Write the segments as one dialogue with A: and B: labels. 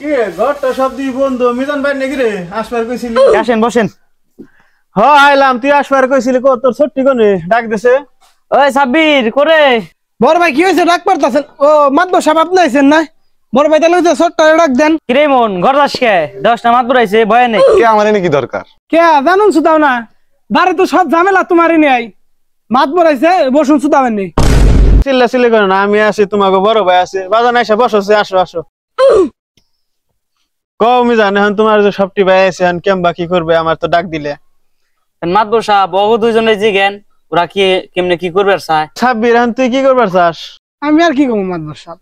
A: কি রে ঘরটা সব দি বন্ধু মিজান ভাই নাকি রে আসবার কইছিলি
B: আসেন বসেন।
A: আইলাম তুই আসবার কইছিলি কো তোর ছুটি কোনে ডাক দেছে
B: ওই সাব্বির করে
C: বড় ভাই কি হয়েছে ডাক পারতাছেন? ও মাতবর সাহেব আপনি আইছেন না? বড় ভাই তাহলে ছোট্ট ডাক দেন।
B: কিরে মন ঘর যাস কে? 10টা মাত বুড়াইছে ভয় নেই।
D: কে আমার এনে কি দরকার?
C: কে জানুন সুদাও না বাড়ি তো সব ঝামেলা তোমারই নেই। মাত বরাইছে বসুন সুদাবেন নি।
A: চিল্লা চিল্লি করে না আমি আছি তোমাকে বড় ভাই আছে বাজান এসে বসছে আসো আসো কও মিজান এখন তোমার যে সবটি ভাই আছে এখন কেমবা কি করবে আমার তো ডাক দিলে
B: মাত বসা বহু দুইজনে জিগেন ওরা কি কেমনে কি করবে চায়।
A: সাব্বির এখন তুই কি করবার চাস?
C: আমি আর কি করবো মাতবর সাহেব,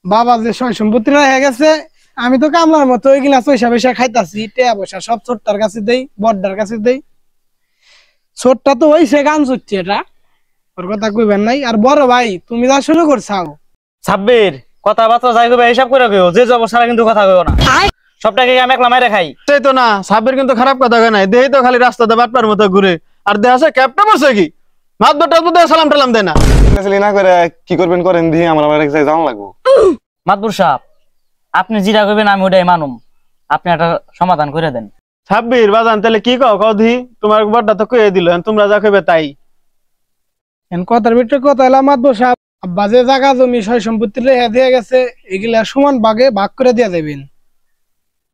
C: বাবা যে সয় সম্পত্তি হয়ে গেছে আমি তো কামলার মতো ওইগুলা পয়সা পয়সা খাইতাছি, টেয়া পয়সা সব ছোট্টার কাছে দেই, বড়টার কাছে দেই। ছোটটা তো হইছে গান চুচ্ছে, এটা ওর কথা কইবেন নাই। আর বড় ভাই তুমি যা শুরু করছাও
B: সাব্বির কথাবার্তা যাই কইবে হিসাব করে কইও, যে যাব সারা কিন্তু কথা কইও না। সবটাকে আমি একলা মাইরা খাই।
A: সেই তো না সাব্বির কিন্তু খারাপ কথা কয় নাই, দেই তো খালি রাস্তাতে বাটপার মতো ঘুরে আর দেহ আছে ক্যাপটা বসে কি মাতবরটা তো সালাম টালাম দেয় না।
D: না করে কি করবেন করেন দিয়ে আমার এক জায়গায় জানা লাগবো।
B: মাতবর সাহেব আপনি যেটা কইবেন আমি ওটাই মানুম, আপনি একটা সমাধান করে দেন।
A: সাব্বির বাজান তাহলে কি কও কও দি তোমার বড়টা তো কইয়ে দিল তোমরা যা কইবে তাই।
C: কথার ভিতরে কথা এলাম মাতবর সাহেব, আব্বা যে জায়গা জমি সয় সম্পত্তি দিয়ে গেছে এগুলা সমান ভাগে ভাগ করে দিয়া যাবেন।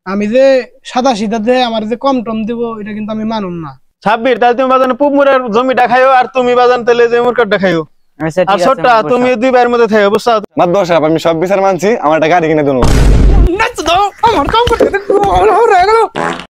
C: আমি যে সাদা সিধা দিয়ে আমার যে কম টম দিব এটা কিন্তু আমি মানুম না।
A: সাব্বির তাহলে তুমি বাজান পুমুরের জমিটা খাইও আর তুমি বাজান তাহলে যে মুরকাটা খাইও
B: আচ্ছা
A: আর
B: ঠিক আছে
A: ছোটটা তুমি দুই ভাইয়ের মধ্যে থাকো বুঝছো?
D: মাতবর সাহেব আমি সব বিচার মানছি, আমার একটা গাড়ি কিনে দিন।
C: আমার কাম করতে